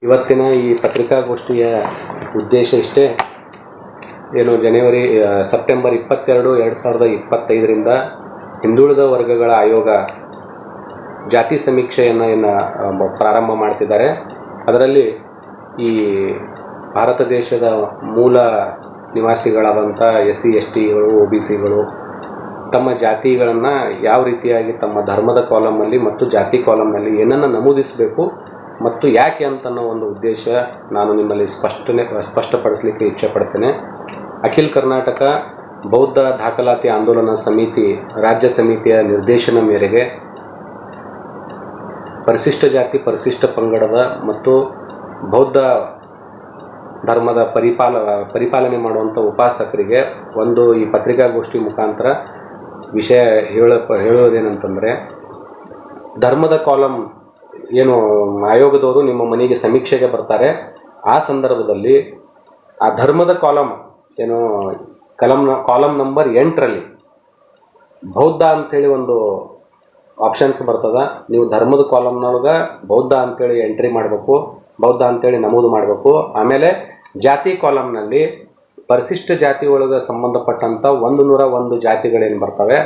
ಇವತ್ತಿನ ಈ ಪತ್ರಿಕಾಗೋಷ್ಠಿಯ ಉದ್ದೇಶ ಇಷ್ಟೇ. ಸೆಪ್ಟೆಂಬರ್ 22, 2025ರಿಂದ ಹಿಂದುಳಿದ ವರ್ಗಗಳ ಆಯೋಗ ಜಾತಿ ಸಮೀಕ್ಷೆಯನ್ನು ಪ್ರಾರಂಭ ಮಾಡ್ತಿದ್ದಾರೆ. ಅದರಲ್ಲಿ ಈ ಭಾರತ ದೇಶದ ಮೂಲ ನಿವಾಸಿಗಳಾದಂಥ SC STಗಳು OBCಗಳು ತಮ್ಮ ಜಾತಿಗಳನ್ನು ಯಾವ ರೀತಿಯಾಗಿ ತಮ್ಮ ಧರ್ಮದ ಕಾಲಮಲ್ಲಿ ಮತ್ತು ಜಾತಿ ಕಾಲಮ್ನಲ್ಲಿ ಏನನ್ನು ನಮೂದಿಸಬೇಕು ಮತ್ತು ಯಾಕೆ ಅಂತನ್ನೋ ಒಂದು ಉದ್ದೇಶ ನಾನು ನಿಮ್ಮಲ್ಲಿ ಸ್ಪಷ್ಟಪಡಿಸಲಿಕ್ಕೆ ಇಚ್ಛೆಪಡ್ತೇನೆ. ಅಖಿಲ ಕರ್ನಾಟಕ ಬೌದ್ಧ ದಾಖಲಾತಿ ಆಂದೋಲನ ಸಮಿತಿ ರಾಜ್ಯ ಸಮಿತಿಯ ನಿರ್ದೇಶನ ಮೇರೆಗೆ ಪರಿಶಿಷ್ಟ ಜಾತಿ ಪರಿಶಿಷ್ಟ ಪಂಗಡದ ಮತ್ತು ಬೌದ್ಧ ಧರ್ಮದ ಪರಿಪಾಲನೆ ಮಾಡುವಂಥ ಉಪಾಸಕರಿಗೆ ಈ ಪತ್ರಿಕಾಗೋಷ್ಠಿ ಮುಖಾಂತರ ವಿಷಯ ಹೇಳೋದೇನಂತಂದರೆ, ಧರ್ಮದ ಕಾಲಮ್ ಏನು ಆಯೋಗದವರು ನಿಮ್ಮ ಮನೆಗೆ ಸಮೀಕ್ಷೆಗೆ ಬರ್ತಾರೆ, ಆ ಸಂದರ್ಭದಲ್ಲಿ ಆ ಧರ್ಮದ ಕಾಲಮ್ ಕಾಲಮ್ ನಂಬರ್ 8ರಲ್ಲಿ ಬೌದ್ಧ ಅಂಥೇಳಿ ಒಂದು ಆಪ್ಷನ್ಸ್ ಬರ್ತದೆ. ನೀವು ಧರ್ಮದ ಕಾಲಮ್ನೊಳಗೆ ಬೌದ್ಧ ಅಂಥೇಳಿ ಎಂಟ್ರಿ ಮಾಡಬೇಕು, ಬೌದ್ಧ ಅಂಥೇಳಿ ನಮೂದು ಮಾಡಬೇಕು. ಆಮೇಲೆ ಜಾತಿ ಕಾಲಮ್ನಲ್ಲಿ ಪರಿಶಿಷ್ಟ ಜಾತಿ ಒಳಗೆ ಸಂಬಂಧಪಟ್ಟಂಥ 101 ಜಾತಿಗಳೇನು ಬರ್ತವೆ,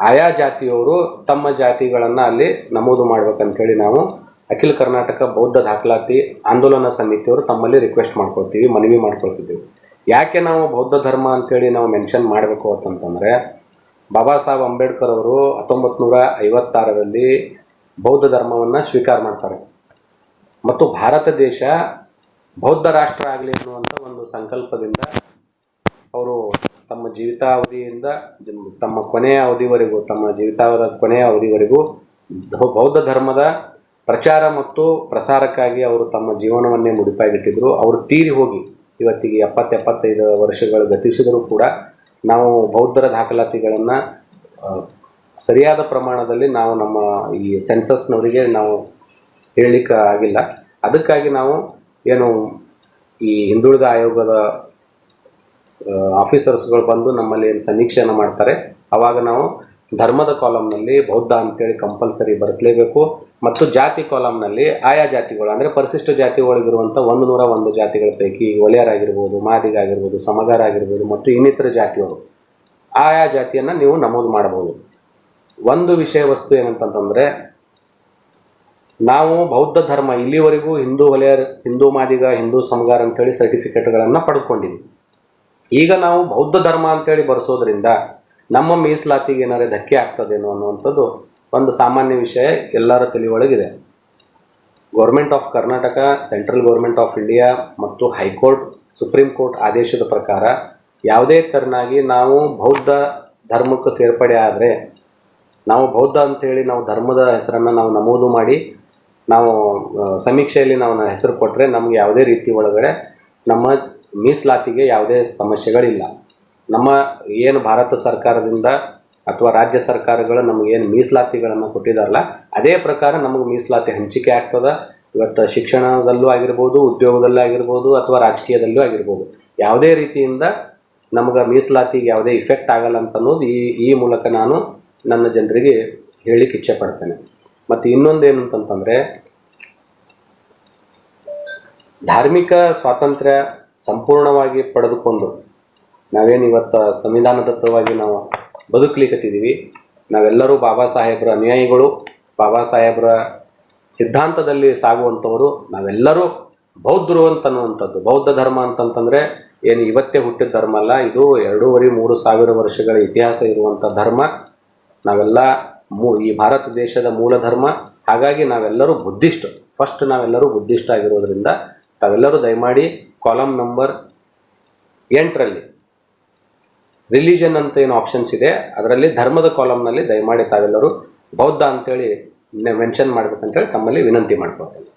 ಆಯಾ ಜಾತಿಯವರು ತಮ್ಮ ಜಾತಿಗಳನ್ನು ಅಲ್ಲಿ ನಮೂದು ಮಾಡ್ಬೇಕಂಥೇಳಿ ನಾವು ಅಖಿಲ ಕರ್ನಾಟಕ ಬೌದ್ಧ ದಾಖಲಾತಿ ಆಂದೋಲನ ಸಮಿತಿಯವರು ತಮ್ಮಲ್ಲಿ ರಿಕ್ವೆಸ್ಟ್ ಮನವಿ ಮಾಡ್ಕೊಳ್ತಿದ್ದೀವಿ. ಯಾಕೆ ನಾವು ಬೌದ್ಧ ಧರ್ಮ ಅಂಥೇಳಿ ನಾವು ಮೆನ್ಷನ್ ಮಾಡಬೇಕು ಅಂತಂತಂದರೆ, ಬಾಬಾ ಸಾಹೇಬ್ ಅಂಬೇಡ್ಕರ್ ಅವರು 1956ರಲ್ಲಿ ಬೌದ್ಧ ಧರ್ಮವನ್ನು ಸ್ವೀಕಾರ ಮಾಡ್ತಾರೆ ಮತ್ತು ಭಾರತ ದೇಶ ಬೌದ್ಧ ರಾಷ್ಟ್ರ ಆಗಲಿ ಅನ್ನುವಂಥ ಒಂದು ಸಂಕಲ್ಪದಿಂದ ಅವರು ತಮ್ಮ ಜೀವಿತಾವಧಿಯಿಂದ ತಮ್ಮ ಕೊನೆಯ ಅವಧಿವರೆಗೂ ಬೌದ್ಧ ಧರ್ಮದ ಪ್ರಚಾರ ಮತ್ತು ಪ್ರಸಾರಕ್ಕಾಗಿ ಅವರು ತಮ್ಮ ಜೀವನವನ್ನೇ ಮುಡಿಪಾಗಿಟ್ಟಿದ್ರು. ಅವರು ತೀರಿ ಹೋಗಿ ಇವತ್ತಿಗೆ 70-75 ವರ್ಷಗಳು ಗತಿಸಿದರೂ ಕೂಡ ನಾವು ಬೌದ್ಧರ ದಾಖಲಾತಿಗಳನ್ನು ಸರಿಯಾದ ಪ್ರಮಾಣದಲ್ಲಿ ನಾವು ನಮ್ಮ ಈ ಸೆನ್ಸಸ್ನವರಿಗೆ ನಾವು ಹೇಳಲಿಕ್ಕೆ ಆಗಿಲ್ಲ. ಅದಕ್ಕಾಗಿ ನಾವು ಈ ಹಿಂದುಳಿದ ಆಯೋಗದ ಆಫೀಸರ್ಸ್ಗಳು ಬಂದು ನಮ್ಮಲ್ಲಿ ಏನು ಸಮೀಕ್ಷೆಯನ್ನು ಮಾಡ್ತಾರೆ, ಆವಾಗ ನಾವು ಧರ್ಮದ ಕಾಲಮ್ನಲ್ಲಿ ಬೌದ್ಧ ಅಂತೇಳಿ ಕಂಪಲ್ಸರಿ ಬರೆಸಲೇಬೇಕು ಮತ್ತು ಜಾತಿ ಕಾಲಮ್ನಲ್ಲಿ ಆಯಾ ಜಾತಿಗಳು ಅಂದರೆ ಪರಿಶಿಷ್ಟ ಜಾತಿ ಒಳಗಿರುವಂಥ 101 ಜಾತಿಗಳ ಪೈಕಿ ಒಲೆಯರಾಗಿರ್ಬೋದು, ಮಾದಿಗಾಗಿರ್ಬೋದು, ಸಮಗಾರ ಆಗಿರ್ಬೋದು ಮತ್ತು ಇನ್ನಿತರ ಜಾತಿಯವರು ಆಯಾ ಜಾತಿಯನ್ನು ನೀವು ನಮೂದು ಮಾಡಬಹುದು. ಒಂದು ವಿಷಯ ವಸ್ತು ಏನಂತಂತಂದರೆ, ನಾವು ಬೌದ್ಧ ಧರ್ಮ ಇಲ್ಲಿವರೆಗೂ ಹಿಂದೂ ಹೊಲೆಯರ್, ಹಿಂದೂ ಮಾದಿಗ, ಹಿಂದೂ ಸಮಗಾರ ಅಂಥೇಳಿ ಸರ್ಟಿಫಿಕೇಟ್ಗಳನ್ನು ಪಡೆದುಕೊಂಡಿದ್ದೀವಿ. ಈಗ ನಾವು ಬೌದ್ಧ ಧರ್ಮ ಅಂತೇಳಿ ಬರೆಸೋದ್ರಿಂದ ನಮ್ಮ ಮೀಸಲಾತಿಗೆ ಏನಾರೇ ಧಕ್ಕೆ ಆಗ್ತದೇನೋ ಅನ್ನುವಂಥದ್ದು ಒಂದು ಸಾಮಾನ್ಯ ವಿಷಯ ಎಲ್ಲರ ತಲೆಯೊಳಗಿದೆ. Government of Karnataka, central government of India ಮತ್ತು ಹೈಕೋರ್ಟ್, ಸುಪ್ರೀಂ ಕೋರ್ಟ್ ಆದೇಶದ ಪ್ರಕಾರ ಯಾವುದೇ ತೆರನಾಗಿ ನಾವು ಬೌದ್ಧ ಧರ್ಮಕ್ಕೆ ಸೇರ್ಪಡೆ ಆದರೆ, ನಾವು ಬೌದ್ಧ ಅಂಥೇಳಿ ನಾವು ಧರ್ಮದ ಹೆಸರನ್ನು ನಾವು ನಮೂದು ಮಾಡಿ ನಾವು ಸಮೀಕ್ಷೆಯಲ್ಲಿ ನಾವು ಹೆಸರು ಕೊಟ್ಟರೆ ನಮಗೆ ಯಾವುದೇ ರೀತಿ ಒಳಗಡೆ ನಮ್ಮ ಮೀಸಲಾತಿಗೆ ಯಾವುದೇ ಸಮಸ್ಯೆಗಳಿಲ್ಲ. ನಮ್ಮ ಏನು ಭಾರತ ಸರ್ಕಾರದಿಂದ ಅಥವಾ ರಾಜ್ಯ ಸರ್ಕಾರಗಳು ನಮಗೇನು ಮೀಸಲಾತಿಗಳನ್ನು ಕೊಟ್ಟಿದ್ದಾರಲ್ಲ, ಅದೇ ಪ್ರಕಾರ ನಮಗೆ ಮೀಸಲಾತಿ ಹಂಚಿಕೆ ಆಗ್ತದೆ. ಇವತ್ತು ಶಿಕ್ಷಣದಲ್ಲೂ ಆಗಿರ್ಬೋದು, ಉದ್ಯೋಗದಲ್ಲೂ ಆಗಿರ್ಬೋದು ಅಥವಾ ರಾಜಕೀಯದಲ್ಲೂ ಆಗಿರ್ಬೋದು, ಯಾವುದೇ ರೀತಿಯಿಂದ ನಮಗೆ ಮೀಸಲಾತಿಗೆ ಯಾವುದೇ ಇಫೆಕ್ಟ್ ಆಗಲ್ಲ ಅಂತ ಅನ್ನೋದು ಈ ಮೂಲಕ ನಾನು ನನ್ನ ಜನರಿಗೆ ಹೇಳಲಿಕ್ಕೆ ಇಚ್ಛೆ ಪಡ್ತೇನೆ. ಮತ್ತು ಇನ್ನೊಂದೇನು ಅಂತಂತಂದರೆ, ಧಾರ್ಮಿಕ ಸ್ವಾತಂತ್ರ್ಯ ಸಂಪೂರ್ಣವಾಗಿ ಪಡೆದುಕೊಂಡು ನಾವೇನು ಇವತ್ತು ಸಂವಿಧಾನದತ್ತವಾಗಿ ನಾವು ಬದುಕಲಿಕ್ಕತ್ತಿದ್ದೀವಿ. ನಾವೆಲ್ಲರೂ ಬಾಬಾ ಸಾಹೇಬರ ಅನುಯಾಯಿಗಳು, ಬಾಬಾ ಸಾಹೇಬರ ಸಿದ್ಧಾಂತದಲ್ಲಿ ಸಾಗುವಂಥವರು. ನಾವೆಲ್ಲರೂ ಬೌದ್ಧರು ಅಂತನ್ನುವಂಥದ್ದು. ಬೌದ್ಧ ಧರ್ಮ ಅಂತಂತಂದರೆ ಏನು ಇವತ್ತೇ ಹುಟ್ಟಿದ ಧರ್ಮ ಅಲ್ಲ, ಇದು 2,500-3,000 ಸಾವಿರ ವರ್ಷಗಳ ಇತಿಹಾಸ ಇರುವಂಥ ಧರ್ಮ. ನಾವೆಲ್ಲ ಈ ಭಾರತ ದೇಶದ ಮೂಲ ಧರ್ಮ. ಹಾಗಾಗಿ ನಾವೆಲ್ಲರೂ ನಾವೆಲ್ಲರೂ ಬುದ್ಧಿಸ್ಟ್ ಆಗಿರೋದ್ರಿಂದ ತಾವೆಲ್ಲರೂ ದಯಮಾಡಿ ಕಾಲಮ್ ನಂಬರ್ 8ರಲ್ಲಿ ರಿಲಿಜನ್ ಅಂತ ಏನು ಆಪ್ಷನ್ಸ್ ಇದೆ, ಅದರಲ್ಲಿ ಧರ್ಮದ ಕಾಲಮ್ನಲ್ಲಿ ದಯಮಾಡಿ ತಾವೆಲ್ಲರೂ ಬೌದ್ಧ ಅಂತೇಳಿ ಮೆನ್ಷನ್ ಮಾಡಬೇಕಂತೇಳಿ ತಮ್ಮಲ್ಲಿ ವಿನಂತಿ ಮಾಡ್ಕೊಳ್ತೇನೆ.